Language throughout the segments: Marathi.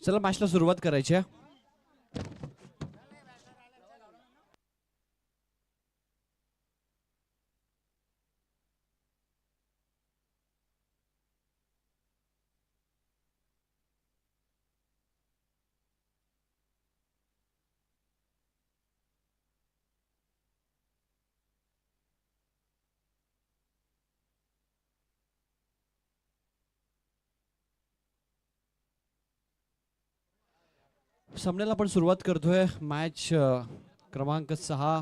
चला मॅचला सुरुवात करायची आहे. सामन्याला आपण सुरुवात करतोय. मॅच क्रमांक 6.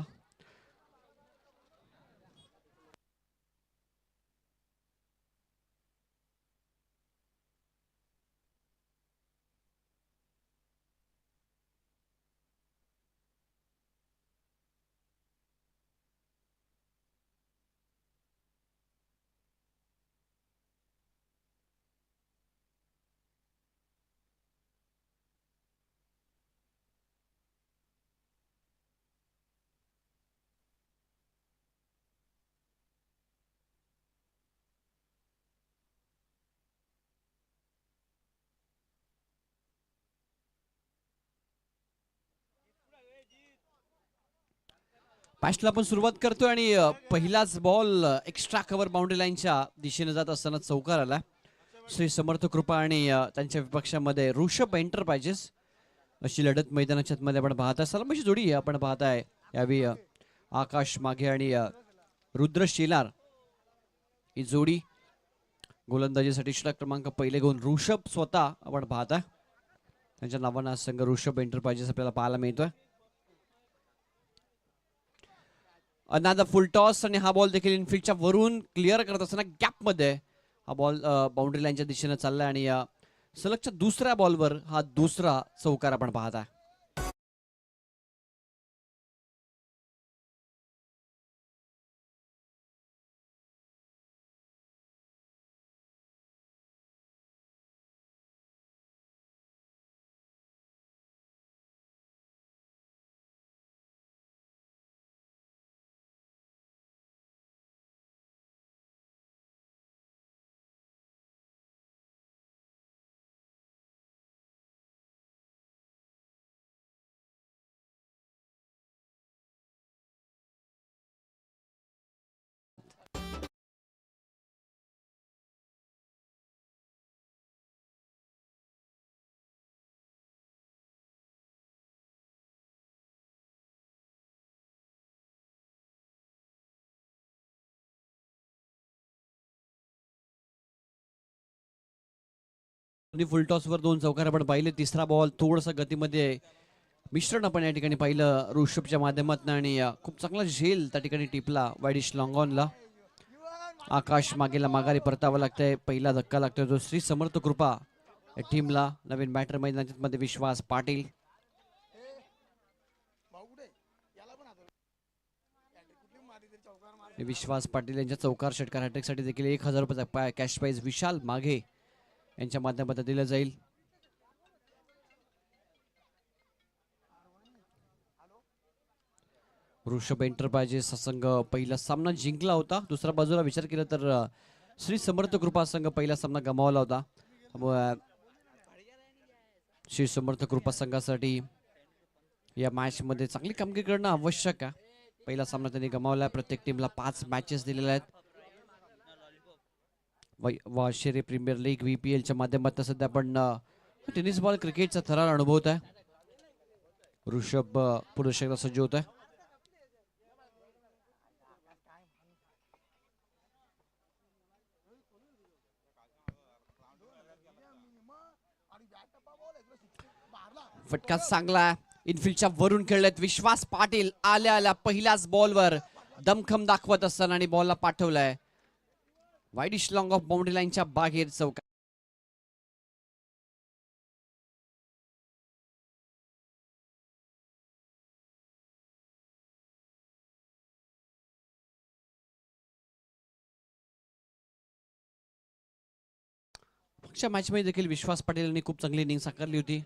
मॅचला आपण सुरुवात करतोय आणि पहिलाच बॉल एक्स्ट्रा कव्हर बाउंड्री लाईनच्या दिशेने जात असताना चौकार आला. श्री समर्थ कृपा आणि त्यांच्या विपक्षामध्ये ऋषभ एंटरप्राइजेस अशी लढत मैदानाच्या मध्ये आपण पाहताय. सलामीची जोडी आपण पाहताय यावेळी आकाश मागे आणि रुद्र शेलार ही जोडी. गोलंदाजीसाठी षटक क्रमांक पहिले घेऊन ऋषभ स्वतः आपण पाहताय. त्यांच्या नावानं संघ ऋषभ एंटरप्राइजेस आपल्याला पाहायला मिळतोय. अनादर फुल टॉस आणि हा बॉल देखील इनफिल्डच्या वरून क्लिअर करत असताना गॅप मध्ये हा बॉल बाउंड्री लाईनच्या दिशेने चाललाय आणि सलगच्या दुसऱ्या बॉलवर हा दुसरा चौकार आपण पाहताय. फुल टॉस वर 2 चौकार आपण पाहिले. तिसरा बॉल थोडस गतीमध्ये मिश्रण आपण या ठिकाणी पाहिलं ऋषभच्या माध्यमातून आणि खूप चांगला झेल त्या ठिकाणी टिपला वाईडिश लॉंग ऑनला. आकाश मागेला माघारी परतावं लागतंय. पहिला धक्का लागतोय जो श्री समर्थ कृपा टीमला. नवीन बॅटर मैदानाच्या मध्ये विश्वास पाटील. विश्वास पाटील यांच्या चौकार षटकार हॅट्रिक साठी देखील 1000 रुपये कॅश प्राइज विशाल माघे यांच्या माध्यमातून दिलं जाईल. ऋषभ एंटरप्राइजेस संघ पहिला सामना जिंकला होता. दुसऱ्या बाजूला विचार केला तर श्री समर्थ कृपा संघ पहिला सामना गमावला होता. श्री समर्थ कृपा संघासाठी या मॅच मध्ये चांगली कामगिरी करणं आवश्यक आहे. पहिला सामना त्यांनी गमावला. प्रत्येक टीमला 5 मॅचेस दिलेल्या आहेत. वाशिरे प्रीमियर लीग VPL च्या माध्यमातून सध्या आपण टेनिस बॉल क्रिकेटचा थरार अनुभवत आहे. ऋषभ पुरुष एकदा सज्ज होत आहे. फटका चांगला इनफिल्डच्या वरून खेळलेत. विश्वास पाटील आल्या आल्या पहिल्याच बॉलवर दमखम दाखवत असताना आणि बॉलला पाठवलाय वाईडिश लॉंग ऑफ बाउंड्री लाईनच्या बाहेर चौकार. मागच्या मॅच मध्ये देखील विश्वास पाटील यांनी खूप चांगली इनिंग साकारली होती.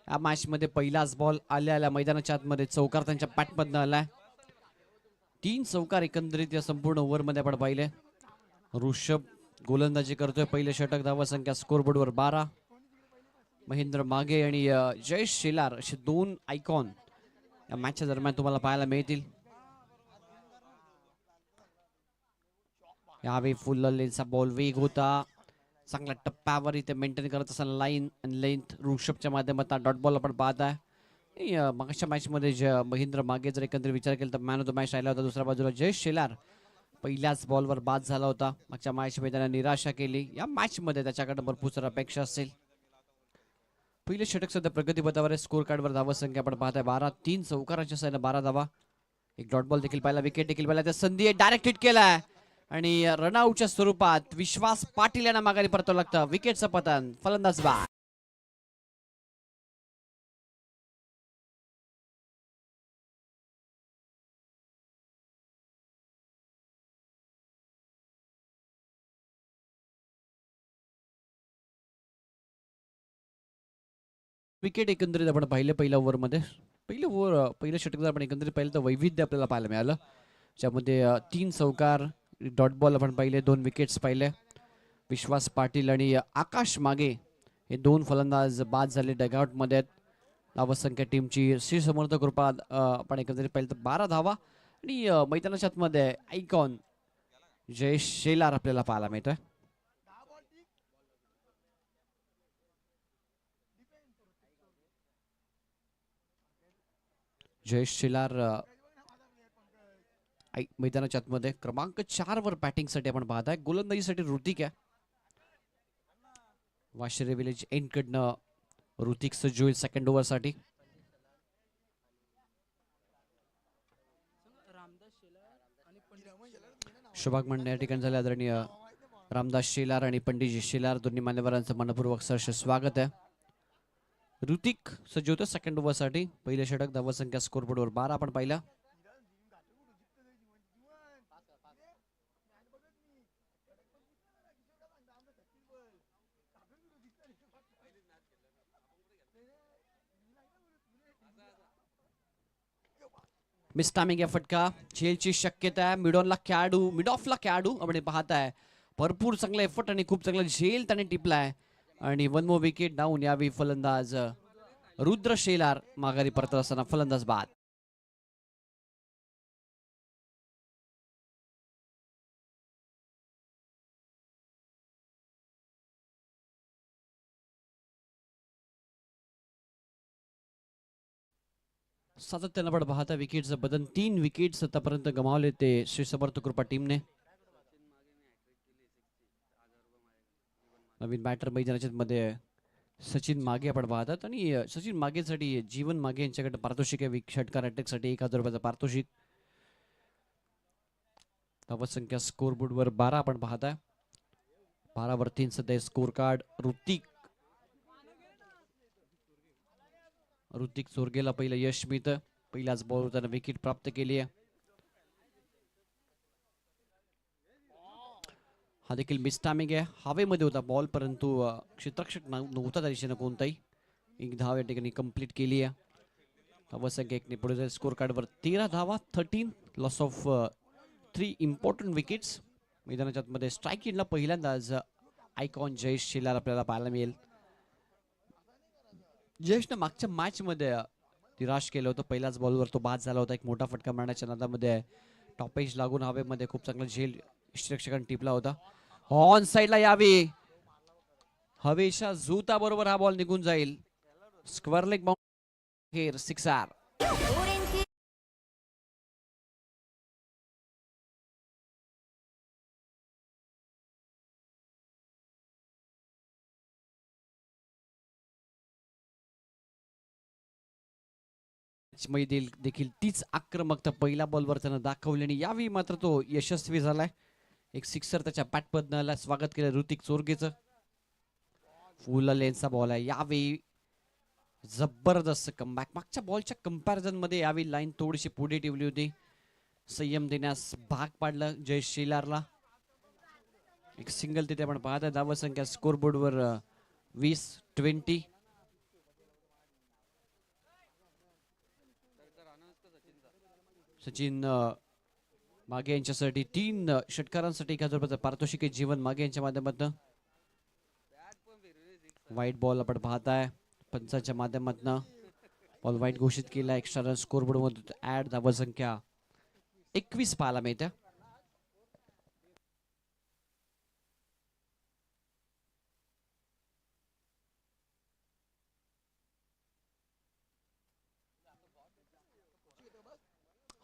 या मॅच मध्ये पहिलाच बॉल आल्या आल्या मैदानाच्या आतमध्ये चौकार त्यांच्या बॅटमधनं आलाय. 3 चौकार एकंदरीत या संपूर्ण ओव्हर मध्ये आपण पाहिले. ऋषभ गोलंदाजी करतोय. पहिले षटक धावा संख्या स्कोरबोर्डवर 12. महेंद्र मागे आणि जयेश शेलार असे दोन आयकॉन या मॅचच्या दरम्यान तुम्हाला पाहायला मिळतील. यावेळी फुल लेनचा बॉल वेग होता, चांगल्या टप्प्यावर इथे मेंटेन करत असताना लाईन आणि लेंथ ऋषभच्या माध्यमातून डॉट बॉल आपण पाहत आहे. मागच्या मॅच मध्ये महेंद्र मागे जर एकंदरीत विचार केला तर मॅन ऑफ द मॅच राहिला होता. दुसऱ्या बाजूला जयेश शेलार पहिल्याच बॉलवर बाद झाला होता. मागच्या मॅच मध्ये त्याने निराशा केली. या मॅच मध्ये त्याच्याकडे भरपूर साऱ्या अपेक्षा असतील. पहिले षटक सध्या प्रगतीपथावर आहे. स्कोर कार्डवर धावा संख्या आपण पाहताय 12. 3 चौकारांच्या सहाय्याने 12 धावा. एक डॉट बॉल देखील पाहिला, विकेट देखील पाहिला. त्या संधी डायरेक्ट हिट केलाय आणि रनआउटच्या स्वरूपात विश्वास पाटील यांना माघारी परतावं लागतं. विकेटचं पतन, फलंदाज बाद. विकेट एकंदरीत आपण पाहिले पहिल्या ओव्हरमध्ये. पहिल्या षटक जर आपण एकंदरीत पाहिलं तर वैविध्य आपल्याला पाहायला मिळालं, ज्यामध्ये 3 चौकार, डॉट बॉल आपण पाहिले, 2 विकेट्स पाहिले. विश्वास पाटील आणि आकाश मागे हे 2 फलंदाज बाद झाले डगआउटमध्ये. धावसंख्या टीमची श्री समर्थ कृपा आपण एकंदरीत पाहिलं तर 12 धावा आणि मैदानाच्या आतमध्ये आयकॉन जयेश शेलार आपल्याला पाहायला मिळतोय. जयेश शेलार मैदानाच्या आतमध्ये क्रमांक 4 वर बॅटिंग साठी आपण पाहताय. गोलंदाजीसाठी ऋतिक आहे. वाशिरे विलेज एंड कडनं ऋतिक सज्ज होईल सेकंड ओव्हर साठी. शुभागमन या ठिकाणी झाले. आदरणीय रामदास शेलार आणि पंडितजी शेलार दोन्ही मान्यवरांचं मनपूर्वक सहर्ष स्वागत आहे. ऋतिक सज्ज होतं सेकंड ओव्हर साठी. पहिले षटक, धावसंख्या स्कोरबोर्डवर 12 आपण पाहिला. मिस टायमिंग या फटका, झेलची शक्यता आहे. मिड ऑफला खेळाडू आपण पाहताय. भरपूर चांगला एफर्ट आणि खूप चांगला झेल त्याने टिपलाय आणि 1 मोर विकेट डाऊन. यावेळी फलंदाज रुद्र शेलार माघारी परतत असताना फलंदाज बाद. सातत्यानं आपण पाहता विकेटचं बदल. 3 विकेट्स आतापर्यंत गमावले ते श्री समर्थ कृपा टीमने. नवीन बॅटर मैदानाच्या मध्ये सचिन मागे आपण पाहतात आणि सचिन मागेसाठी जीवन मागे यांच्याकडे पारितोषिक आहे. षटकार अटॅकसाठी 1000 रुपयाचं पारितोषिक. धावसंख्या स्कोरबोर्डवर 12 आपण पाहताय. 12 वर 3 सध्या स्कोर कार्ड. ऋतिक चोरगेला पहिलं यश मिळतं. पहिल्याच बॉलवर त्यानं विकेट प्राप्त केली आहे. हा देखील मिस टायमिंग आहे. हवेमध्ये होता बॉल, परंतु क्षेत्ररक्षक नव्हता त्या दिशेनं कोणताही. एक धाव या ठिकाणी कंप्लीट केली आहे. धावसंख्या 1 ने पुढे जाईल. स्कोर कार्डवर 13 धावा, 13 लॉस ऑफ 3 इम्पॉर्टंट विकेट्स. मैदानाच्या आतमध्ये स्ट्राईक इनला पहिल्यांदाच आयकॉन जयेश शेलार आपल्याला पाहायला मिळेल. जयेशनं मागच्या मॅच मध्ये निराश केलं होतं. पहिल्याच बॉलवर तो बाद झाला होता. एक मोठा फटका मारण्याच्या नादामध्ये टॉप एज लागून हवेमध्ये खूप चांगला झेल क्षेत्ररक्षकांनी टिपला होता. ऑन साइडला यावी हवेच्या जुता बरोबर हा बॉल निघून जाईल. Square leg boundary, sixer. देखील तीच आक्रमकता पहिल्या बॉलवर त्यानं दाखवली आणि यावेळी मात्र तो यशस्वी झालाय. एक सिक्सर त्याच्या बॅटमधनं स्वागत केलं ऋतिक चोरगेचं. फुल लेनचा बॉल आहे. यावेळी जबरदस्त कमबॅक. मागच्या बॉलच्या कंपॅरिझन मध्ये यावेळी लाईन थोडीशी पुढे ठेवली होती. संयम देण्यास भाग पाडलं जयेश शेलारला. एक सिंगल तिथे आपण पाहता. धावसंख्या स्कोरबोर्डवर 20-20. सचिन मागे यांच्यासाठी 3 षटकारांसाठी 1000 रुपयाचं पारितोषिक आहे. जीवन मागे यांच्या माध्यमातून. वाईट बॉल आपण पाहताय पंचाच्या माध्यमातून बॉल वाईट घोषित केला. एक्स्ट्रा रन स्कोरबोर्ड मध्ये ऍड. धावसंख्या 21 पाहायला मिळते.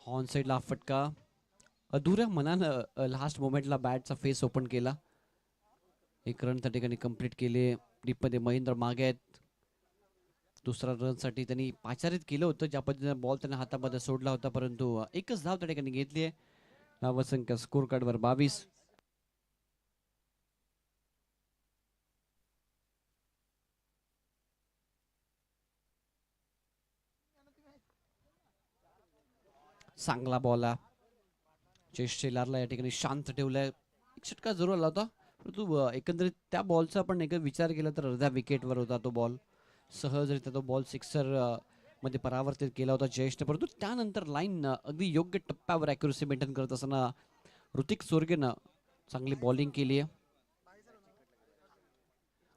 ऑन साइडला फटका. अधुऱ्या मनानं लास्ट मोमेंटला बॅटचा फेस ओपन केला. एक रन त्या ठिकाणी कंप्लीट केले. डीपमध्ये महेंद्र मागे आहेत. दुसरा रन साठी त्यांनी पाचारित केलं होतं. ज्या पद्धतीने बॉल त्यांना हातामध्ये सोडला होता, परंतु एकच धाव त्या ठिकाणी घेतली आहे. धावसंख्या स्कोर कार्डवर 22. चांगला बॉल आहे. चेस शेलारला या ठिकाणी शांत ठेवलाय. एक षटका जरूर आला होता, परंतु एकंदरीत त्या बॉलचा आपण एक विचार केला तर अर्ध्या विकेटवर होता तो बॉल. सहजरित्या तो बॉल सिक्सर मध्ये परावर्तित केला होता जयेशने. परंतु त्यानंतर लाईन अगदी योग्य टप्प्यावर ॲक्युरसी मेंटेन करत असताना ऋतिक सोरगेनं चांगली बॉलिंग केली आहे.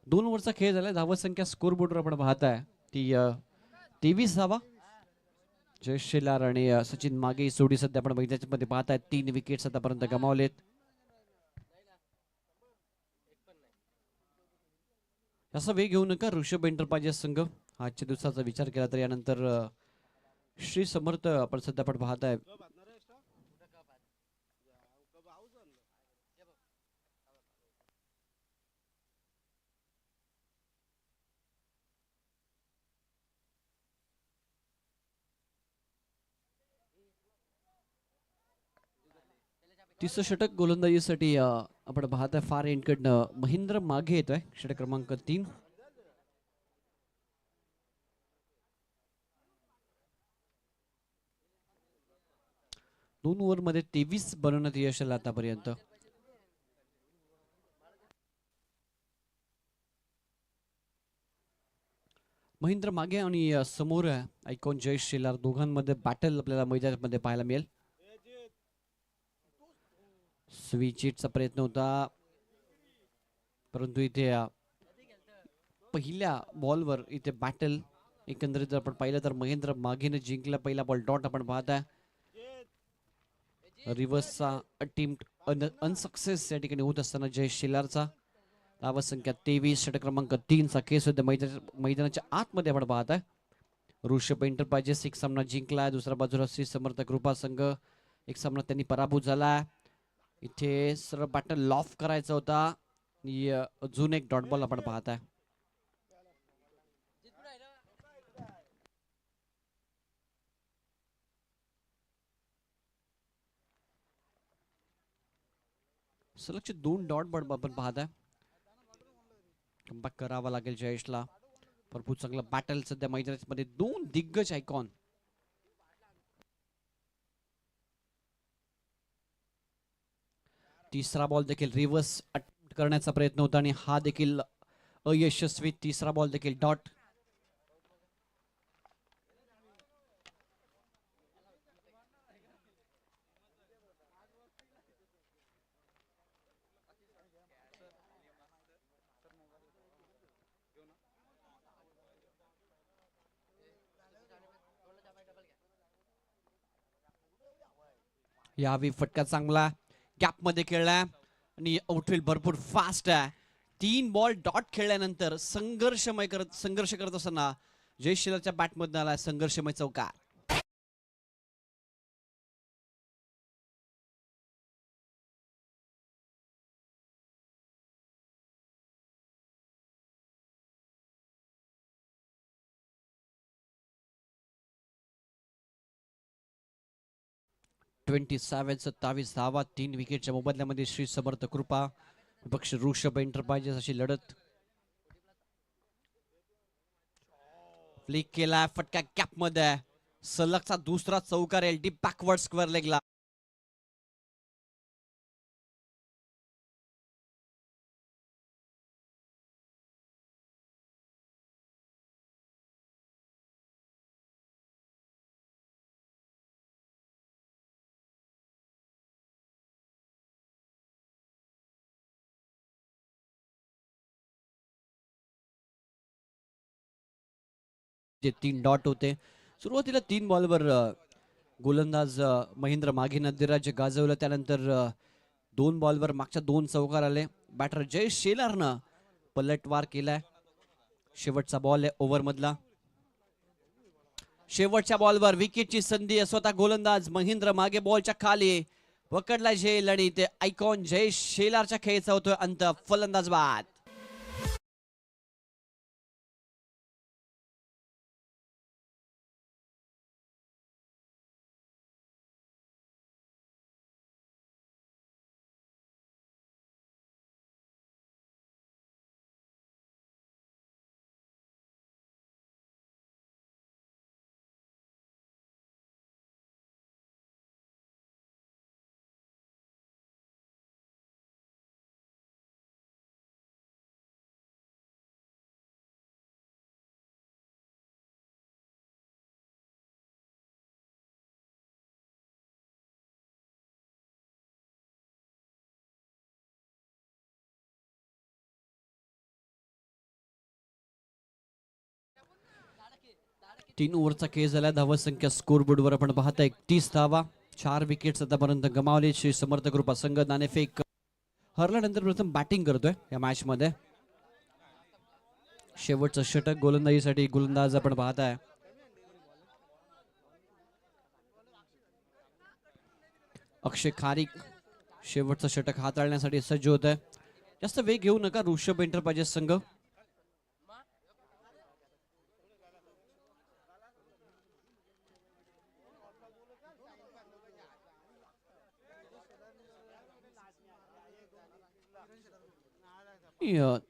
2 ओव्हरचा खेळ झाला. धावसंख्या स्कोर बोर्डवर आपण पाहताय ती 23 धावा. जयेश शेलार आणि सचिन मागे जोडी सध्या आपण मैदानामध्ये पाहताय. 3 विकेट्स आतापर्यंत गमावलेत. असा वेग घेऊ नका ऋषभ एंटरप्राइजेस संघ. आजच्या दिवसाचा विचार केला तर यानंतर श्री समर्थ आपण सध्या आपण पाहताय. तिसरं षटक गोलंदाजीसाठी आपण पाहताय फार एंडकडनं महेंद्र मागे येतोय. षटक क्रमांक 3. दोन ओव्हर मध्ये 23 बनवण्यात यश आलं आतापर्यंत. महेंद्र मागे आणि समोर आयकॉन जयेश शेलार दोघांमध्ये बॅटल आपल्याला मैदानामध्ये पाहायला मिळेल. स्विचिटचा प्रयत्न होता, परंतु इथे पहिल्या बॉलवर इथे बॅटल. एकंदरीत जर आपण पाहिलं तर महेंद्र मागेने जिंकला पहिला बॉल. डॉट आपण पाहताय. रिव्हर्सचा अटेम्प्ट अनसक्सेस या ठिकाणी होत असताना जयेश शेलारचा. धावसंख्या 23. षटक क्रमांक 3 चा खेळ सुद्धा मैदानाच्या आतमध्ये आपण पाहताय. ऋषभ एंटरप्राइजेस एक सामना जिंकलाय. दुसऱ्या बाजूला श्री समर्थ कृपा संघ एक सामना त्यांनी पराभूत झाला. इथे सरळ बॅटल लॉफ करायचा होता. अजून एक डॉट बॉल आपण पाहताय. सलगचे 2 डॉट बॉल आपण पाहताय. कमबॅक करावा लागेल जयेशला. भरपूर चांगला बॅटल सध्या मैदानामध्ये 2 दिग्गज आयकॉन. तिसरा बॉल देखील रिव्हर्स अटेम्प्ट करण्याचा प्रयत्न होता आणि हा देखील अयशस्वी. तिसरा बॉल देखील डॉट. यावेळी फटका चांगला गॅप मध्ये खेळला आणि आउटफील्ड भरपूर फास्ट आहे. 3 बॉल डॉट खेळल्यानंतर संघर्ष करत असताना जयेश शेलारच्या बॅटमधून आला संघर्षमय चौकार. ट्वेंटी 27 धावा. 3 विकेटच्या मोबदल्यामध्ये श्री समर्थ कृपा पक्ष ऋषभ एंटरप्राइजेस अशी लढत. फ्लिक केला फटका कॅप मध्ये. सलगचा दुसरा चौकार एल डी बॅकवर्ड स्क्वेअर लेगला. ते 3 डॉट होते. सुरुवातीला 3 बॉलवर गोलंदाज महेंद्र माघेनं अधिराज्य गाजवलं. त्यानंतर 2 बॉलवर मागच्या 2 चौकार आले. बॅटर जय शेलारनं पलटवार केलाय. शेवटचा बॉल आहे ओव्हर मधला. शेवटच्या बॉलवर विकेटची संधी आहे. स्वतः गोलंदाज महेंद्र मागे बॉलच्या खाली पकडला झेल आणि ते आयकॉन जय शेलारच्या खेळीचा होतोय अंत. फलंदाज बाद. तीन ओव्हरचा खेळ झाला. धावा संख्या स्कोर बोर्डवर आपण पाहता 31 धावा. 4 विकेट्स आतापर्यंत गमावले. श्री समर्थ कृपा संघ नाणेफेक हरल्यानंतर प्रथम बॅटिंग करतोय या मॅच मध्ये. शेवटचं षटक गोलंदाजीसाठी गोलंदाज आपण पाहताय अक्षय खारीक. शेवटचं षटक हाताळण्यासाठी सज्ज होत आहे. जास्त वेग घेऊ नका ऋषभ एंटरप्राइजेस संघ.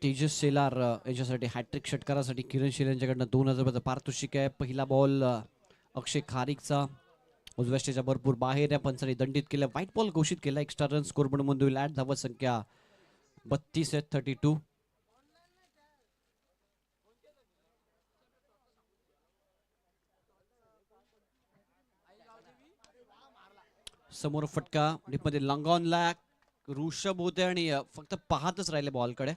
तेजस शेलार याच्यासाठी हॅट्रिक षटकारासाठी किरण शेल यांच्याकडनं 2000 रुपयाचं पारितोषिक आहे. पहिला बॉल अक्षय खारीकचा उजव्या स्टेजच्या भरपूर बाहेर या पंचाने दंडित केलं. व्हाईट बॉल घोषित केला. एक्स्ट्रा रन स्कोर बोर्ड मध्ये होईल. धावा संख्या 32 आहे 32. समोर फटका डीपमध्ये लॉंगॉनला ऋषभ होते आणि फक्त पाहतच राहिले बॉलकडे.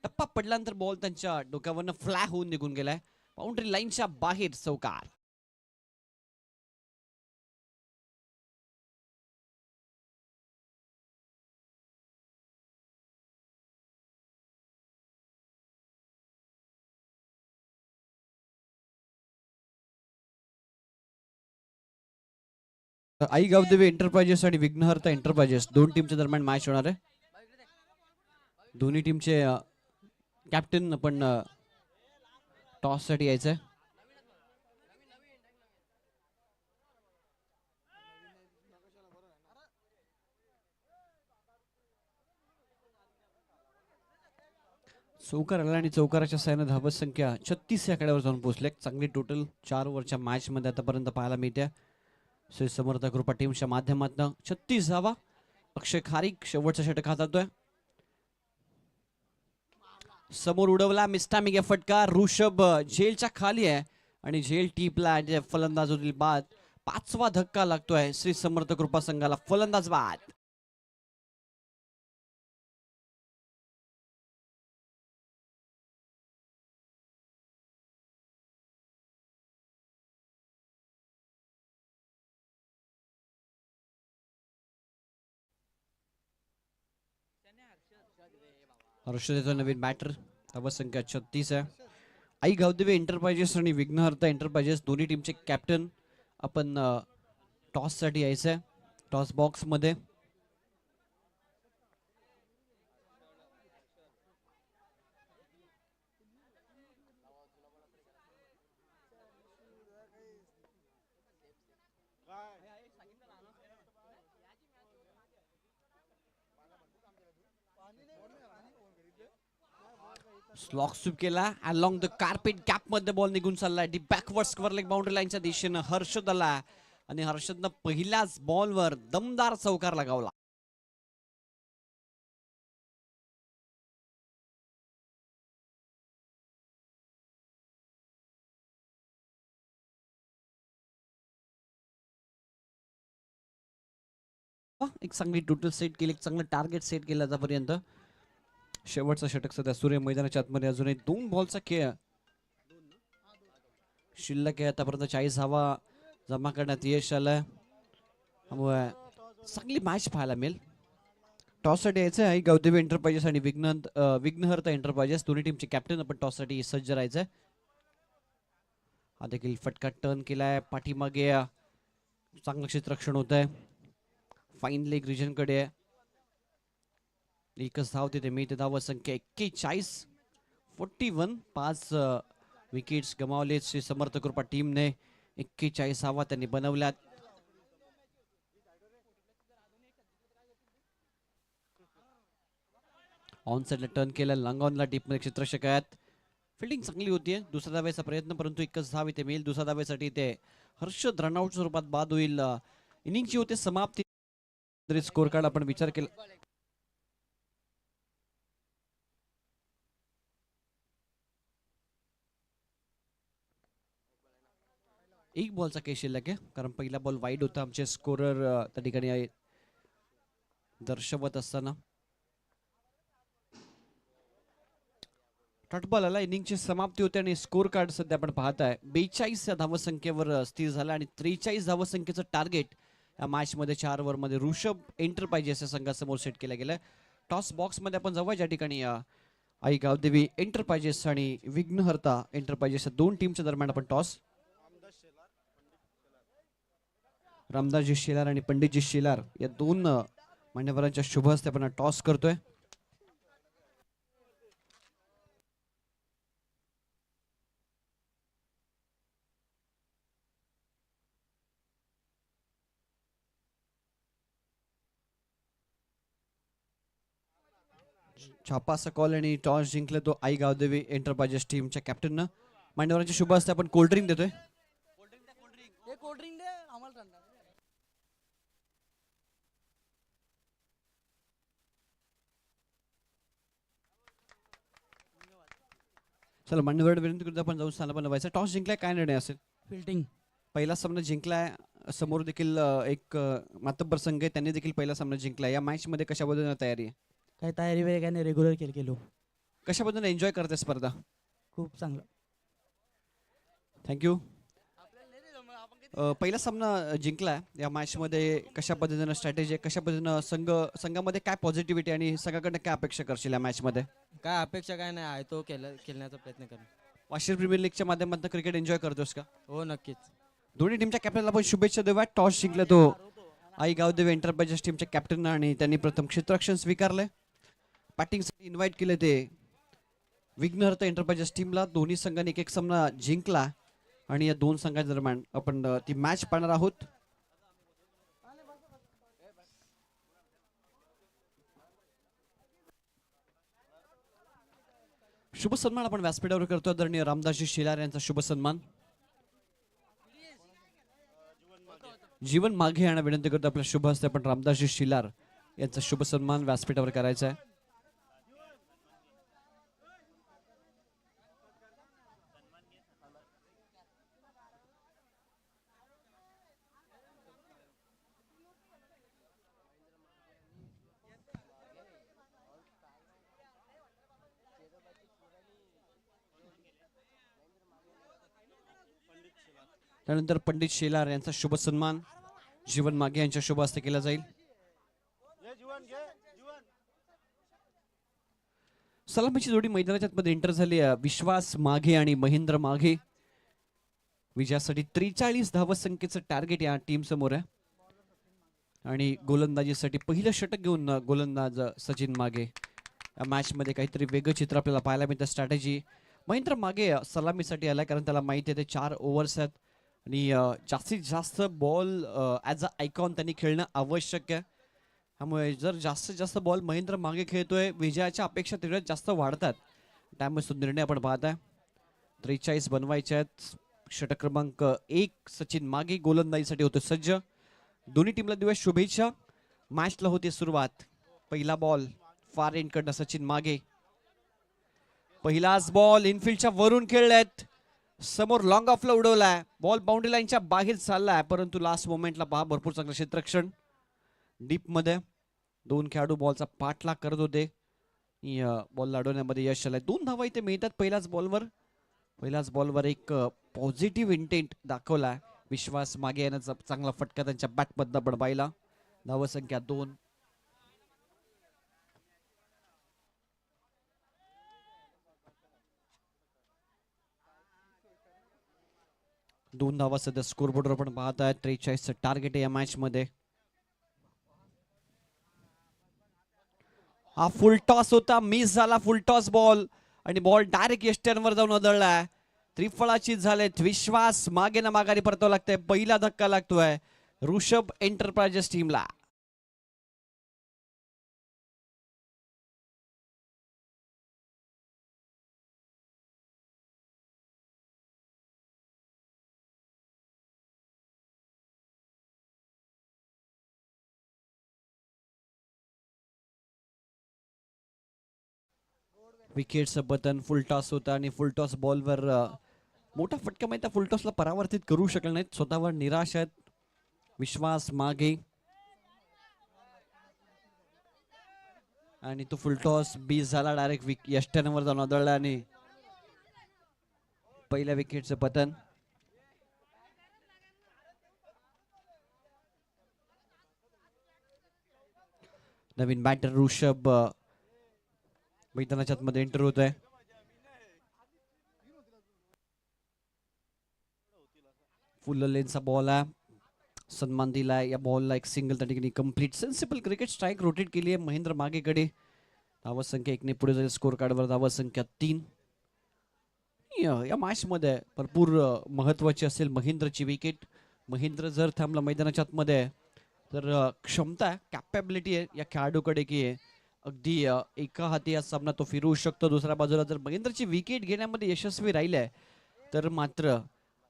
टप्पा पडल्यानंतर बॉल त्यांच्या डोक्यावरनं फ्लॅग होऊन निघून गेलाय. बाउंड्री लाईनच्या बाहेर चौकार. आई गावदेवी एंटरप्राइजेस आणि विघ्नहर्ता एंटरप्राइजेस दोन टीमच्या दरम्यान मॅच होणार आहे. दोन्ही टीमचे कॅप्टन आपण टॉस साठी यायचंय. चौकार आला आणि चौकाराच्या साहाय्याने धावत संख्या 36 या आकड्यावर जाऊन पोहोचले. चांगली टोटल 4 ओव्हरच्या मॅच मध्ये आतापर्यंत पाहायला मिळते. श्री समर्थ कृपा टीमच्या माध्यमातून 36 धावा. अक्षय खारीक शेवटचा षटक हाताळतोय. समोर उडवला मिस्टामिक फटका. ऋषभ झेलच्या खाली आहे आणि झेल टीपला. फलंदाज होतील बाद. 5वा धक्का लागतोय श्री समर्थ कृपा संघाला. फलंदाज बाद. हर्षद येतो नवीन बॅटर. धावा संख्या 36 आहे. आई गावदेवी एंटरप्राइजेस आणि विघ्नहर्ता एंटरप्राइजेस दोन्ही टीमचे कॅप्टन आपण टॉस साठी यायचंय. टॉस बॉक्स मध्ये स्लॉक स्वीप केला. अलॉंग द कार्पेट गॅप मध्ये बॉल निघून चाललाय. D backward square leg boundary लाईनच्या दिशेनं हर्षद आला आणि हर्षदनं पहिल्याच बॉलवर दमदार चौकार लगावला. एक चांगली टोटल सेट केली. एक चांगलं टार्गेट सेट केलं आतापर्यंत. शेवटचा षटक सध्या सूर्य मैदानाच्या आतमध्ये. अजूनही 2 बॉलचा खेळ. शिल्लक आहे आतापर्यंत 40 धावा जमा करण्यात यश आलंय. त्यामुळे चांगली मॅच पाहायला मिळेल. टॉससाठी यायचं आहे गौदेवी एंटरप्राइजेस आणि विघ्नहर्ता एंटरप्राइजेस दोन्ही टीमचे कॅप्टन आपण टॉससाठी सज्ज राहायचंय. हा देखील फटका टर्न केलाय पाठीमागे चांगलं क्षेत्ररक्षण होत आहे. फाईन लेग रिजन कडे आहे. एकच धाव तिथे मिळते. धाव संख्या 41 41 5 विकेट्स गमावले श्री समर्थ कृपा टीमने. 41 धावा त्यांनी बनवल्यात. ऑन साइडला टर्न केला लॉंग ला डीप मध्ये क्षेत्ररक्षक आहेत. फिल्डिंग चांगली होतीये. दुसऱ्या धावेचा प्रयत्न परंतु एकच धाव इथे मिळेल. दुसऱ्या धावेसाठी ते हर्षद रनआउट स्वरूपात बाद होईल. इनिंगची होते समाप्ती. स्कोर कार्ड आपण विचार केला एक बॉलचा केस शिल्लक आहे कारण पहिला बॉल वाईड होता. आमचे स्कोरर त्या ठिकाणी दर्शवत असताना डॉट बॉल आला. इनिंगची समाप्ती होते आणि स्कोर कार्ड सध्या आपण पाहताय 42 या धावसंख्येवर स्थिर झाला आणि 43 धावसंख्येचं टार्गेट या मॅच मध्ये 4 ओव्हर मध्ये ऋषभ एंटरप्राइजेस या संघासमोर सेट केलं गेलं. टॉस बॉक्स मध्ये आपण जाऊया ज्या ठिकाणी आई गावदेवी एंटरप्राइजेस आणि विघ्नहर्ता एंटरप्राइजेस दोन टीमच्या दरम्यान आपण टॉस. रामदासजी शेलार आणि पंडितजी शेलार या दोन मान्यवरांच्या शुभ हस्ते आपण टॉस करतोय. छापा असा कॉल आणि टॉस जिंकला तो आई गावदेवी एंटरप्राइजेस टीमच्या कॅप्टननं. मान्यवरांच्या शुभ हस्ते आपण कोल्ड ड्रिंक देतोय. चला मान्यवर विनंती करतो आपण जाऊन स्थान बनवायचं. टॉस जिंकलाय काय निर्णय असेल? फिल्डिंग. पहिला सामना जिंकलाय. समोर देखील एक मातब्बर संघ आहे त्यांनी देखील पहिला सामना जिंकलाय. या मॅच मध्ये कशा पद्धतीने तयारी आहे? काय तयारी वगैरे काय नाही, रेग्युलर केलो. कशा पद्धतीने एन्जॉय करते स्पर्धा? खूप चांगलं. थँक्यू. पहिला सामना जिंकलाय. या मॅच मध्ये कशा पद्धतीने स्ट्रॅटेजी कशा पद्धतीने संघामध्ये काय पॉझिटिव्हिटी आणि संघाकडनं काय अपेक्षा करशील या मॅच मध्ये? काय अपेक्षा काय नाही आहे तो खेळण्याचा प्रयत्न कर. वाशिम प्रीमियर लीगच्या माध्यमातून क्रिकेट एन्जॉय करतोस का? हो नक्कीच. दोन्ही टीमच्या कॅप्टनला पण शुभेच्छा देऊया. टॉस जिंकला तो आई गावदेवी एंटरप्राइजेस टीमच्या कॅप्टन आणि त्यांनी प्रथम क्षेत्ररक्षण स्वीकारले. बॅटिंगसाठी इन्व्हाइट केले ते विघ्नहर्ता एंटरप्राइजेस टीमला. दोन्ही संघांनी एक सामना जिंकला आणि या दोन संघांच्या दरम्यान आपण ती मॅच पाहणार आहोत. शुभ सन्मान आपण व्यासपीठावर करतो. आदरणीय रामदासजी शेलार यांचा शुभ सन्मान. जीवन माघे यांना विनंती करतो आपल्या शुभ हस्ते आपण रामदासजी शेलार यांचा शुभ सन्मान व्यासपीठावर करायचा आहे. त्यानंतर पंडित शेलार यांचा शुभ सन्मान जीवन मागे यांच्या शुभ हस्ते केला जाईल. सलामीची जोडी मैदानाच्या मध्ये एंटर झाली. विश्वास माघे आणि महेंद्र माघे. विजयासाठी 43 धावसंख्येचं टार्गेट या टीम समोर आहे आणि गोलंदाजीसाठी पहिलं षटक घेऊन गोलंदाज सचिन माघे. या मॅच मध्ये काहीतरी वेगळं चित्र आपल्याला पाहायला मिळतं. स्ट्रॅटेजी महेंद्र माघे सलामीसाठी आलाय कारण त्याला माहिती आहे ते 4 ओव्हर्स आहेत आणि जास्तीत जास्त बॉल ॲज अ आयकॉन त्यांनी खेळणं आवश्यक आहे. त्यामुळे जर जास्तीत जास्त बॉल महेंद्र मागे खेळतोय विजयाच्या अपेक्षा तेवढ्याच जास्त वाढतात. त्यामुळे तो निर्णय आपण पाहताय. 43 बनवायचे आहेत. षटक क्रमांक 1 सचिन मागे गोलंदाजीसाठी होतो सज्ज. दोन्ही टीमला देऊया शुभेच्छा. मॅचला होती सुरुवात. पहिला बॉल फार एंड कडनं सचिन मागे. पहिलाच बॉल इनफिल्डच्या वरून खेळलेत. समोर लॉंग ऑफला उडवलाय. बॉल बाउंड्री लाईनच्या बाहेर चाललाय परंतु लास्ट मोमेंटला पहा भरपूर चांगलं क्षेत्ररक्षण. डीप मध्ये दोन खेळाडू बॉलचा पाठलाग करत होते. बॉल लाडवण्यामध्ये यश आलंय. 2 धावा इथे मिळतात पहिल्याच बॉलवर एक पॉझिटिव्ह इंटेंट दाखवलाय. विश्वास मागे येण्याचा चांगला फटका त्यांच्या बॅटमधनं पण पाहिला. धावसंख्या 2. दोन धावा सध्या स्कोरबोर्डवर पण पाहत आहेत. 43चं टार्गेट आहे या मॅच मध्ये. हा फुल टॉस होता, मिस झाला फुल टॉस बॉल आणि बॉल डायरेक्ट यष्ट्यांवर जाऊन आदळलाय. त्रिफळाचीत झालेत. विश्वास मागे ना माघारी परतावं लागतंय. पहिला धक्का लागतोय ऋषभ एंटरप्राइजेस टीमला. विकेटचं बटन फुल टॉस होता आणि फुल टॉस बॉलवर मोठा फटका माहिती फुल टॉसला परावर्तित करू शकले नाहीत. स्वतःवर निराश आहेत. विश्वास मागे आणि तो फुल टॉस बीस झाला. डायरेक्ट यष्ट्यांवर जाऊन आदळला आणि पहिल्या विकेटचं पतन. नवीन बॅटर ऋषभ मैदानाच्या मध्ये एंटर होत आहे. फुल लेनचा बॉल आहे. सन्मान दिलाय या बॉलला. एक सिंगल त्या ठिकाणी complete. Sensible cricket. Strike rotate केली आहे महेंद्र मागेकडे. धावसंख्या 1 ने पुढे जाईल स्कोर कार्डवर. धावसंख्या 3. या मॅच मध्ये भरपूर महत्वाची असेल महेंद्रची विकेट. महेंद्र जर थांबला मैदानाच्या आतमध्ये तर क्षमता आहे, कॅपेबिलिटी आहे या खेळाडूकडे की अगदी एका हाती हा सामना तो फिरवू शकतो. दुसऱ्या बाजूला जर महेंद्रची विकेट घेण्यामध्ये यशस्वी राहिलाय तर मात्र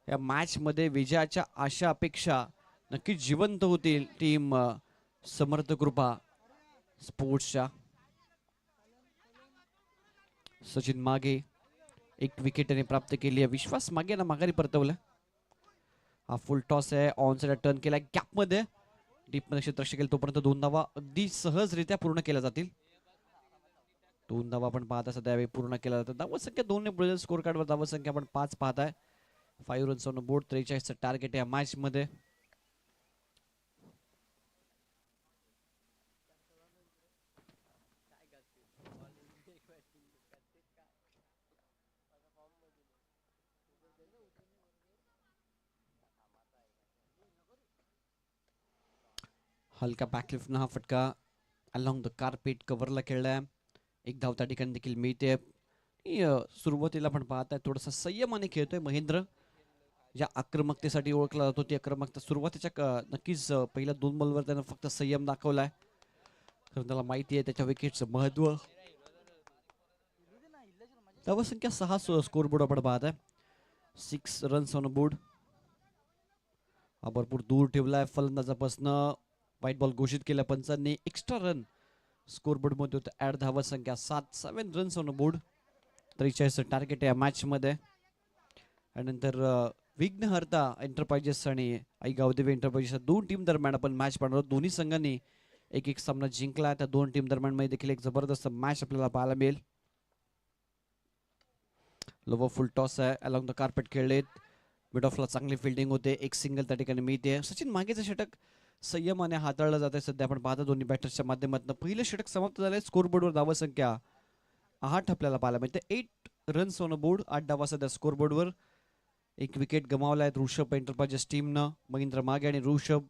या मॅच मध्ये विजयाच्या आशा अपेक्षा नक्कीच जिवंत होतील टीम समर्थ कृपा स्पोर्ट्सच्या. सचिन मागे 1 विकेट त्याने प्राप्त केली आहे. विश्वास मागे ना माघारी परतवलं. हा फुल टॉस आहे. ऑन साइड टर्न केलाय गॅप मध्ये. डीप मध्ये क्षेत्ररक्षक केलं तोपर्यंत 2 धावा अगदी सहजरित्या पूर्ण केल्या जातील. 2 धावा आपण पाहता सध्या यावेळी पूर्ण केल्या जातात. धावसंख्या 2 ने पुढे स्कोर कार्डवर. धावसंख्या आपण 5 पाहताय. 5 रन्स ऑन बोर्ड. 43चं टार्गेट या मॅच मध्ये. हलका बॅकलिफ्ट हा फटका अलॉंग द कार्पेट कव्हरला खेळलाय. 1 धाव त्या ठिकाणी देखील मिळते. सुरुवातीला पण पाहताय थोडासा संयमाने खेळतोय महेंद्र. ज्या आक्रमकतेसाठी ओळखला जातो ती आक्रमकता सुरुवातीच्या नक्कीच पहिल्या 2 बॉलवर त्यानं फक्त संयम दाखवलाय. कारण त्याला माहिती आहे त्याच्या विकेटचं महत्व. धावसंख्या 6 स्कोर बोर्ड आपण पाहताय. 6 रन्स ऑन बोर्ड. हा भरपूर दूर ठेवलाय फलंदाजापासून. व्हाईट बॉल घोषित केला पंचांनी. एक्स्ट्रा रन स्कोर बोर्ड मध्ये होतं ऍड. धावसंख्या 7 रन्स ऑन बोर्ड. 43चं टार्गेट आहे या मॅच मध्ये. त्यानंतर विघ्नहर्ता एंटरप्राइजेस आणि आई गावदेवी एंटरप्राइजेस 2 टीम दरम्यान आपण मॅच पाहणार आहोत. दोन्ही संघांनी एक सामना जिंकला. त्या 2 टीम दरम्यान मध्ये देखील एक जबरदस्त मॅच आपल्याला पाहायला मिळेल. लोवर फुल टॉस आहे. अलॉंग द कार्पेट खेळलेत. मिड ऑफला चांगली फिल्डिंग होते. एक सिंगल त्या ठिकाणी मिळते. सचिन मागेचं षटक संयमाने हाताळलं जात आहे सध्या आपण पाहता दोन्ही बॅटर्सच्या माध्यमातून. पहिलं षटक समाप्त झालंय. स्कोर बोर्डवर धावसंख्या 8 आपल्याला पाहायला मिळते. 8 रन्स ऑन बोर्ड. 8 धावा सध्या स्कोर बोर्डवर. 1 विकेट गमावलाय ऋषभ एंटरप्राइजेस टीमनं. महेंद्र मागे आणि ऋषभ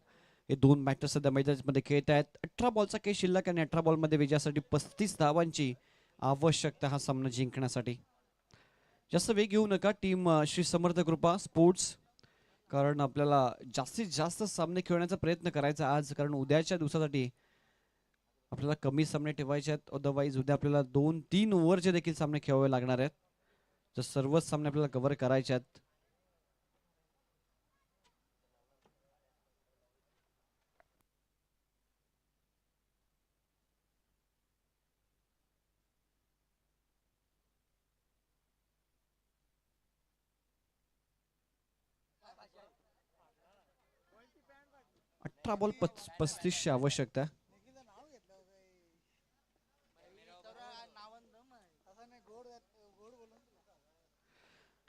हे 2 बॅटर्स सध्या मैदानामध्ये खेळत आहेत. 18 बॉलचा काही शिल्लक आणि 18 बॉलमध्ये विजयासाठी 35 धावांची आवश्यकता हा सामना जिंकण्यासाठी. जास्त वेग घेऊ नका टीम श्री समर्थ कृपा स्पोर्ट्स. कारण आपल्याला जास्तीत जास्त सामने खेळण्याचा प्रयत्न करायचा आज. कारण उद्याच्या दिवसासाठी आपल्याला कमी सामने ठेवायचे आहेत. अदरवाईज उद्या आपल्याला 2-3 ओव्हरचे देखील सामने खेळावे लागणार आहेत. तर सर्वच सामने आपल्याला कव्हर करायचे आहेत. बॉल 35ची आवश्यकता.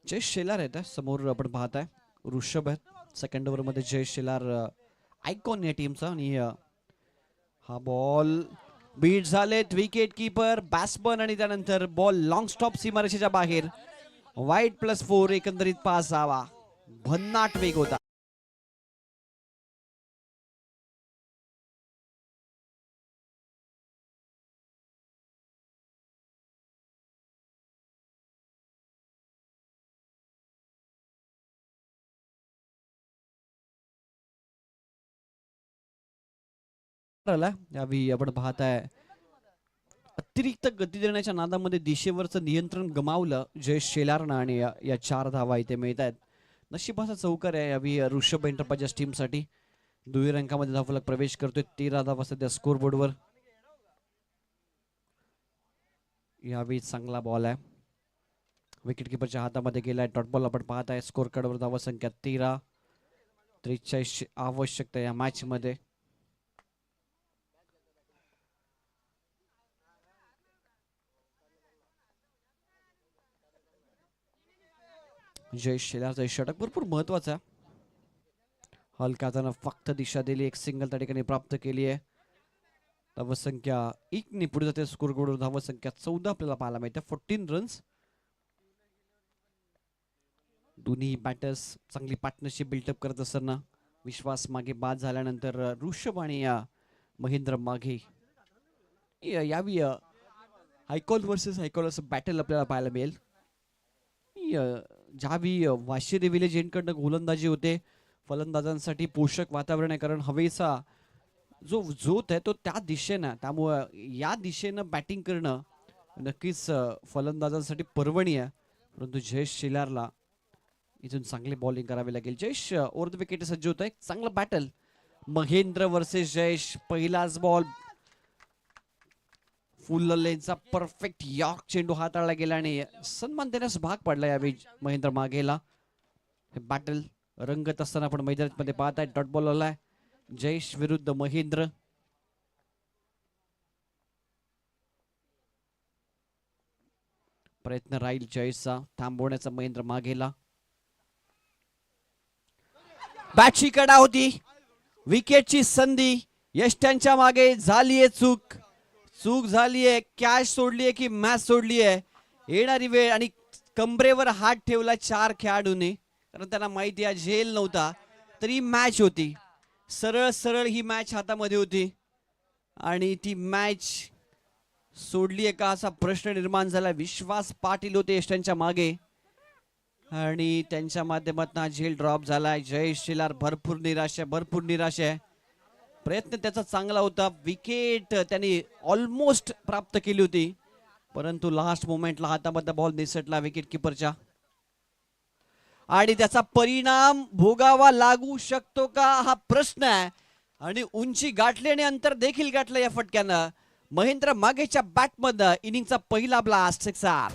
जयेश शेलार आहेत समोर आपण पाहताय. ऋषभ आहेत सेकंड ओव्हर मध्ये. जयेश शेलार आयकॉन या टीमचा. आणि हा बॉल बीट झालेत विकेट कीपर बॅट्समन आणि त्यानंतर बॉल लॉंग स्टॉप सीमारेषेच्या बाहेर. वाईट +4 एकंदरीत 5 धावा. भन्नाट वेग होता. यावी आपण पाहताय अतिरिक्त गती देण्याच्या नादामध्ये दिशेवरचं नियंत्रण गमावलं जयेश शेलारनं आणि या 4 धावा इथे मिळत आहेत. नशिबाचा चौकार आहे यावी ऋषभ एंटरप्राइजेस टीमसाठी. दुहेरी रंगामध्ये धावफलक प्रवेश करतोय. 13 धावा सध्या स्कोर बोर्डवर. यावी चांगला बॉल आहे विकेट किपरच्या हातामध्ये गेलाय. डॉट बॉल आपण पाहताय. स्कोर कार्डवर धावा संख्या 13. 43 आवश्यकता या मॅच मध्ये. जयेश शेलारचा षटक भरपूर महत्वाचा आहे. हलका त्यानं फक्त दिशा दिली. एक सिंगल त्या ठिकाणी प्राप्त केली आहे. धावसंख्या 1 ने पुढे जाते. स्कोर बोर्डवर धावसंख्या 14 आपल्याला पाहायला मिळते. 14 रन्स. दोन्ही बॅटर्स चांगली पार्टनरशिप बिल्डअप करत असताना विश्वास मागे बाद झाल्यानंतर ऋषभ आणि महेंद्र मागे यावी आयकॉन वर्सेस आयकॉन असं बॅटल आपल्याला पाहायला मिळेल. ज्यावी वाशिरी विलेज यांकडनं गोलंदाजी होते. फलंदाजांसाठी पोषक वातावरण आहे कारण हवेचा जो जोत आहे तो त्या दिशेनं, त्यामुळं या दिशेनं बॅटिंग करणं नक्कीच फलंदाजांसाठी पर्वणी आहे. परंतु जयेश शेलारला इथून चांगली बॉलिंग करावी लागेल. जयेश ओव्हर द विकेट सज्ज होत आहे. चांगलं बॅटल महेंद्र वर्सेस जयेश. पहिलाच बॉल फुल लेनचा परफेक्ट यॉर्क चेंडू हाताळला गेला आणि सन्मान देण्यास भाग पडला यावेळी महेंद्र मागेला. हे बॅटल रंगत असताना आपण मैदानामध्ये पाहत आहे. डॉट बॉल आलाय जयेश विरुद्ध महेंद्र. प्रयत्न राहील जयेशचा थांबवण्याचा. महेंद्र मागेला. बॅटची कडा होती. विकेटची संधी. यष्ट्यांच्या मागे झालीये चूक. चूक झालीये. कॅच सोडलीये की मॅच सोडलीये. येणारी वेळ आणि कंबरेवर हात ठेवला 4 खेळाडूंनी कारण त्यांना माहिती आहे झेल नव्हता तरी मॅच होती. सरळ सरळ ही मॅच हातामध्ये होती आणि ती मॅच सोडलीये का असा प्रश्न निर्माण झाला. विश्वास पाटील होते यष्ट्यांच्या मागे आणि त्यांच्या माध्यमातून हा झेल ड्रॉप झालाय. जयेश शेलार भरपूर निराश आहे. भरपूर निराश आहे. प्रयत्न त्याचा चांगला होता. विकेट त्यांनी ऑलमोस्ट प्राप्त केली होती परंतु लास्ट मोमेंटला हातामध्ये बॉल निसटला विकेट किपरच्या आणि त्याचा परिणाम भोगावा लागू शकतो का हा प्रश्न आहे. आणि उंची गाठली आणि अंतर देखील गाठलं या फटक्यानं. महेंद्र मागेच्या बॅटमध्ये इनिंगचा पहिला ब्लास्ट 6.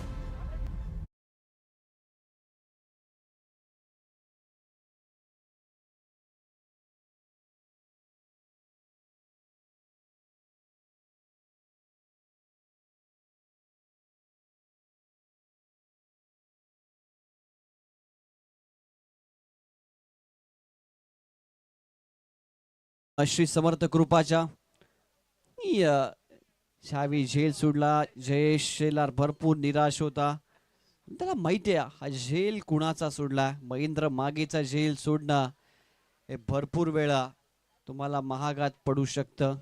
श्री समर्थ कृपाच्या ह्यावेळी झेल सोडला. जयेश शेलार भरपूर निराश होता. त्याला माहिती आहे हा झेल कुणाचा सोडला. महेंद्र मागेचा झेल सोडणं हे भरपूर वेळा तुम्हाला महागात पडू शकतं.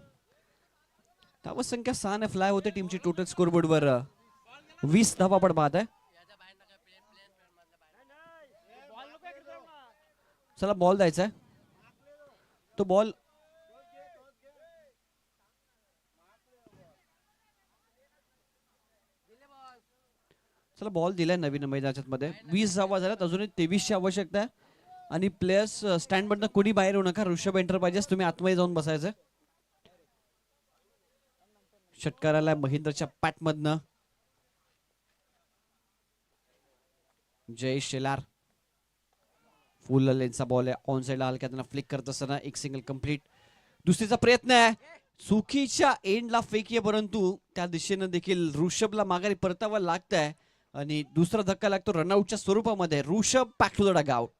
धावसंख्या 6 ने फ्लाय होते टीमची. टोटल स्कोरबोर्डवर 20 धावा पण बाद आहे. चला बॉल द्यायचा आहे. तो बॉल चला बॉल दिलाय नवीन मैदानात मध्ये. 20 धावा झाल्यात. अजूनही 23ची आवश्यकता आहे आणि प्लेयर्स स्टँड मधनं कोणी बाहेर येऊ नका. ऋषभ एंटरप्राइजेस तुम्ही आतमध्ये जाऊन बसायचं. षटकाराला महेंद्रच्या पॅट मधनं जयेश शेलार. फुल लेनचा बॉल आहे. ऑन साइडला हलक्यात फ्लिक करत असताना एक सिंगल कंप्लीट. दुसरीचा प्रयत्न आहे. चुकीच्या एंडला फेकी आहे परंतु त्या दिशेनं देखील ऋषभला माघारी परतावं लागत आहे. आणि दुसरा धक्का लागतो रनआउटच्या स्वरूपामध्ये. Rishabh back to the dugout.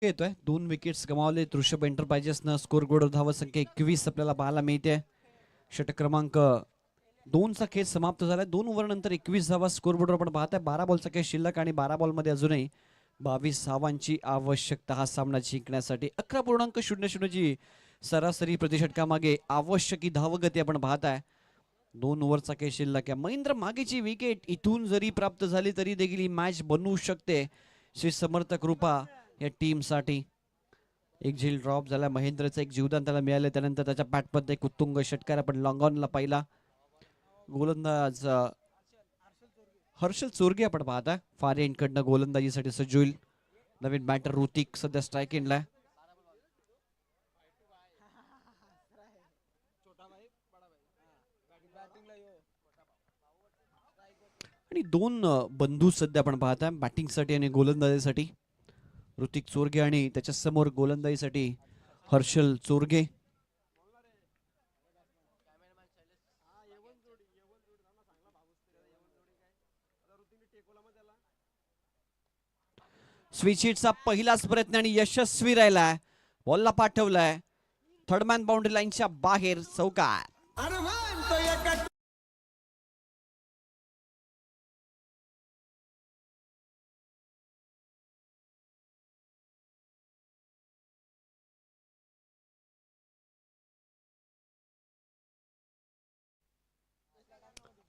येतोय 2 विकेट्स गमावले ऋषभ एंटरप्राइजेसनं. स्कोर बोर्डवर धावसंख्या 21 आपल्याला पाहायला मिळते. षटक क्रमांक 2चा खेळ समाप्त झालाय. 2 ओव्हर नंतर 21 धावा स्कोर बोर्डवर आपण पाहताय. 12 बॉलचा खेळ शिल्लक आणि 12 बॉलमध्ये अजूनही 22 धावांची आवश्यकता हा सामना जिंकण्यासाठी. 11.00 ची सरासरी प्रतिषटकामागे आवश्यक धावगती आपण पाहताय. 2 ओव्हरचा खेळ शिल्लक आहे. महेंद्र मागेची विकेट इथून जरी प्राप्त झाली तरी देखील ही मॅच बनवू शकते श्री समर्थ कृपा या टीम साठी. एक झेल ड्रॉप झाला महेंद्रचं, एक जीवदान त्याला मिळालं. त्यानंतर त्याच्या बॅटमध्ये एक उत्तुंग षटकार आपण लॉंग ऑनला पाहिला. गोलंदाज हर्षल चोरगे आपण पाहता फार एंडकडनं गोलंदाजीसाठी सज्ज होईल. नवीन बॅटर ऋतिक सध्या स्ट्राईक एंडला. आणि 2 बंधू सध्या आपण पाहताय बॅटिंगसाठी आणि गोलंदाजीसाठी. ऋतिक चोरगे आणि त्याच्या समोर गोलंदाजीसाठी हर्षल चोरगे. स्विचिटचा पहिलाच प्रयत्न आणि यशस्वी राहिलाय. बॉलला पाठवलाय थर्डमॅन बाउंड्री लाईनच्या बाहेर. चौकार.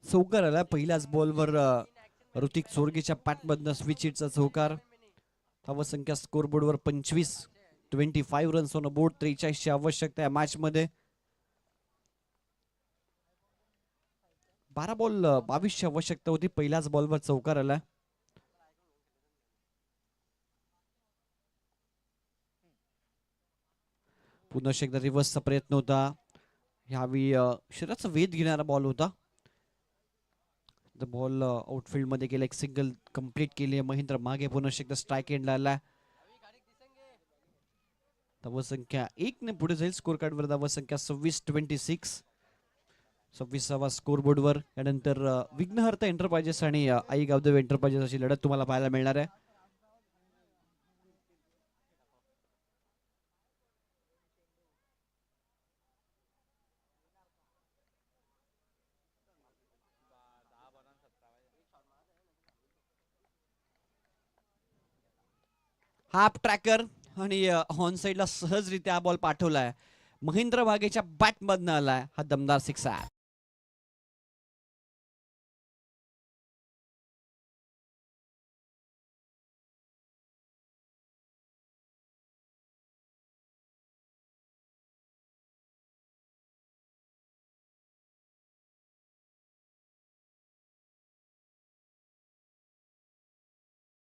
चौकार आला पहिल्याच बॉलवर ऋतिक चोरगेच्या पॅटमधनं स्विचिटचा चौकार. धावसंख्या स्कोर बोर्डवर 25 रन्स ऑन बोर्ड. 43 ची आवश्यकता आहे मॅच मध्ये. 12 बॉल 22 ची आवश्यकता होती. पहिल्याच बॉलवर चौकार आला. पुन्हा एकदा रिव्हर्सचा प्रयत्न होता. ह्यावेळी शरीराचा वेध घेणारा बॉल होता. बॉल आउटफील्ड मध्ये गेला. एक सिंगल कंप्लीट केली महेंद्र मागे. पुन्हा एकदा स्ट्राईक एंडला आला. धावसंख्या 1 ने पुढे जाईल स्कोर कार्ड वर. धावसंख्या 26-26. 26वा स्कोर बोर्ड वर. यानंतर विघ्नहर्ता एंटरप्राइजेस आणि आई गावदेव एंटरप्राइजेस अशी लढत तुम्हाला पाहायला मिळणार आहे. हाफ ट्रॅकर आणि ऑन साइडला सहजरित्या बॉल पाठवलाय. महेंद्र वाघेच्या बॅट मधनं आलाय हा दमदार सिक्स आहे.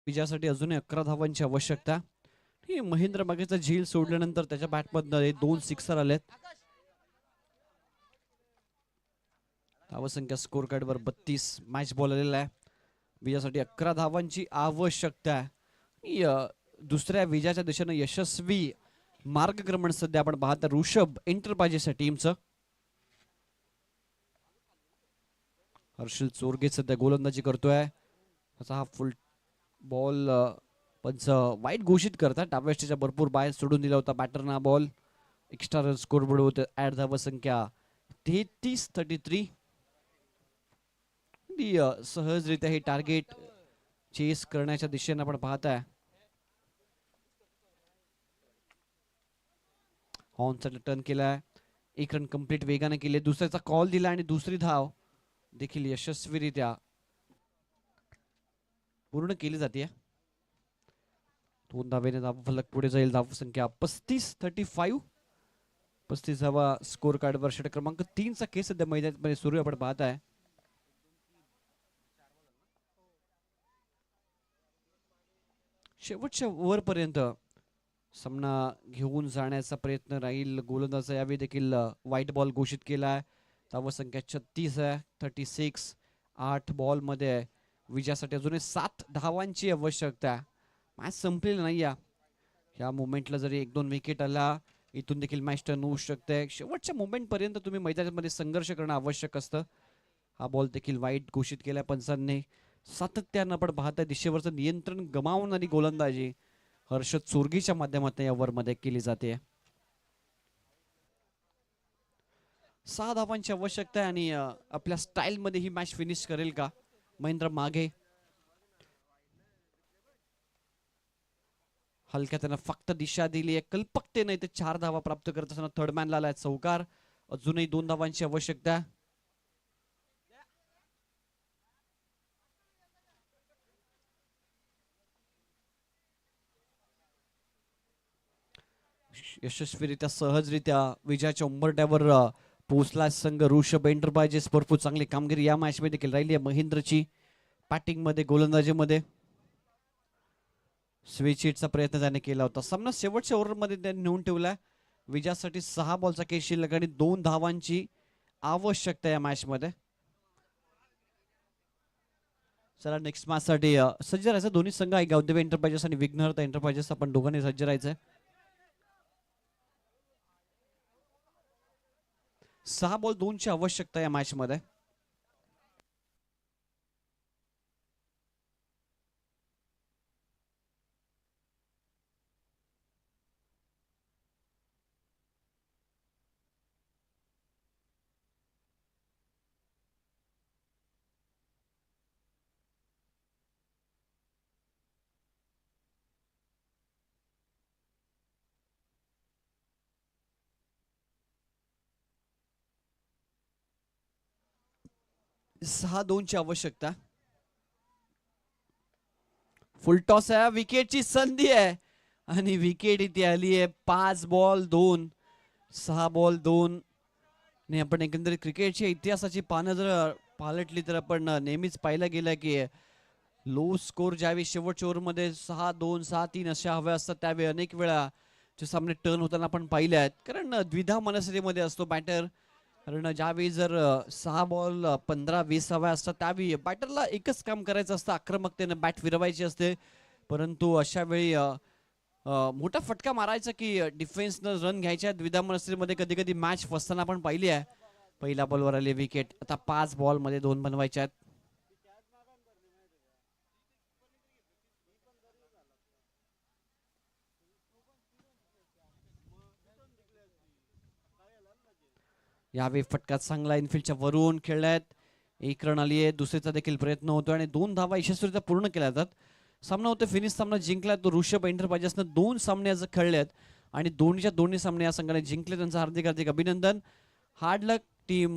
विजयासाठी अजूनही 11 धावांची आवश्यकता. ही महेंद्र मागेचा झील सोडल्यानंतर त्याच्या बॅटमधनं 2 सिक्सर आलेत. धावसंख्या स्कोर कार्ड वर 32. मॅच बॉल आलेला आहे. विजयासाठी 11 धावांची आवश्यकता आहे. दुसऱ्या विजयाच्या दिशेनं यशस्वी मार्गक्रमण सध्या आपण पाहता ऋषभ एंटरप्राइजेस टीमचं. हर्षल चोरगे सध्या गोलंदाजी करतोय. त्याचा हा फुल बॉल पंच वाईट घोषित करतात. डाव्या भरपूर बाहेर सोडून दिला होता बॅटरना ball. Extra run score board होते. ऍड धावसंख्या 33-33. सहजरित्या हे टार्गेट चेस करण्याच्या दिशेने आपण पाहताय. हॉर्नचा टर्न केलाय. 1 रन कंप्लीट वेगाने केले. दुसऱ्याचा कॉल दिला आणि दुसरी धाव देखील यशस्वीरित्या पूर्ण केली जाते. 2 धावेने धाव फलक पुढे जाईल. धाव संख्या 35-35. 35 धावा स्कोर कार्ड वर. षटक क्रमांक 3 चा खेळ सध्या मैदानामध्ये सुरू आपण पाहताय. शेवटच्या ओव्हर पर्यंत सामना घेऊन जाण्याचा प्रयत्न राहील. गोलंदाज यावेळी देखील व्हाईट बॉल घोषित केला आहे. धावा संख्या 36 आहे. 36 8 बॉलमध्ये आहे. विजयासाठी अजूनही 7 धावांची आवश्यकता आहे. मॅच संपलेली नाही आहे. ह्या मोमेंटला जरी 1-2 विकेट आला इथून देखील मॅच टर्न होऊ शकते. शेवटच्या मोमेंट पर्यंत तुम्ही मैदानामध्ये संघर्ष करणं आवश्यक असतं. हा बॉल देखील वाईट घोषित केलाय पंचांनी. सातत्यानं आपण पाहताय दिशेवरचं नियंत्रण गमावणारी गोलंदाजी हर्षद चोरगीच्या माध्यमातून या ओव्हरमध्ये केली जाते. 6 धावांची आवश्यकता आहे आणि आपल्या स्टाईल मध्ये ही मॅच फिनिश करेल का महेंद्र मागे. हलक्या त्यानं फक्त दिशा दिली आहे. कल्पकतेने ते 4 धावा प्राप्त करत असताना थर्ड मॅनला आलाय चौकार. अजूनही 2 धावांची आवश्यकता आहे. यशस्वीरित्या सहजरित्या विजयाच्या उंबरठ्यावर पोहोचला संघ ऋषभ एंटरप्राइजेस. भरपूर चांगली कामगिरी या मॅच मध्ये देखील राहिली आहे महेंद्रची. बॅटिंग मध्ये गोलंदाजीमध्ये स्विच हिटचा प्रयत्न त्याने केला होता. सामना शेवटच्या ओव्हरमध्ये त्यांनी नेऊन ठेवलाय. विजयासाठी 6 बॉलचा खेळ शिल्लक आणि 2 धावांची आवश्यकता या मॅच मध्ये. चला नेक्स्ट मॅच साठी सज्ज राहायचं. दोन्ही संघ आहे गौदेव एंटरप्राइजेस आणि विघ्नहर्ता एंटरप्राइजेस. आपण दोघांनी सज्ज राहायचंय. 6 बॉल 2 ची आवश्यकता या मॅच मध्ये. सहा 2 ची आवश्यकता. फुल टॉस आहे. विकेटची संधी आहे आणि विकेट इथे आली आहे. 5 बॉल 2 6 बॉल 2. आणि आपण एकंदरीत क्रिकेटच्या इतिहासाची पानं जर पालटली तर आपण नेहमीच पाहिलं गेलं की लो स्कोर ज्यावेळी शेवटच्या ओव्हरमध्ये 6-2 6-3 अशा हव्या असतात त्यावेळी अनेक वेळा ते सामने टर्न होताना आपण पाहिले आहेत. कारण द्विधा मनस्थितीमध्ये असतो बॅटर. कारण ज्यावेळी जर 6 बॉल 15-20 हव्या असतात त्यावेळी बॅटरला एकच काम करायचं असतं, आक्रमकतेने बॅट फिरवायची असते. परंतु अशा वेळी मोठा फटका मारायचा की डिफेन्सनं रन घ्यायच्या. द्विधा मनस्थितीमध्ये कधी कधी मॅच फसताना आपण पाहिली आहे. पहिल्या बॉलवर आले विकेट. आता 5 बॉल मध्ये 2 बनवायच्या आहेत. यावेळी फटका चांगला इनफिल्डच्या वरून खेळल्यात. 1 रन आली आहे. दुसरीचा देखील प्रयत्न होतो आणि 2 धावा यशस्वीरित्या पूर्ण केल्या जातात. सामना होतो फिनिश. सामना जिंकला तो ऋषभ एंटरप्राइजेसनं 2 सामने आज खेळलेत आणि दोन्ही सामने या संघाने जिंकले. त्यांचं हार्दिक हार्दिक अभिनंदन. हार्ड लक टीम.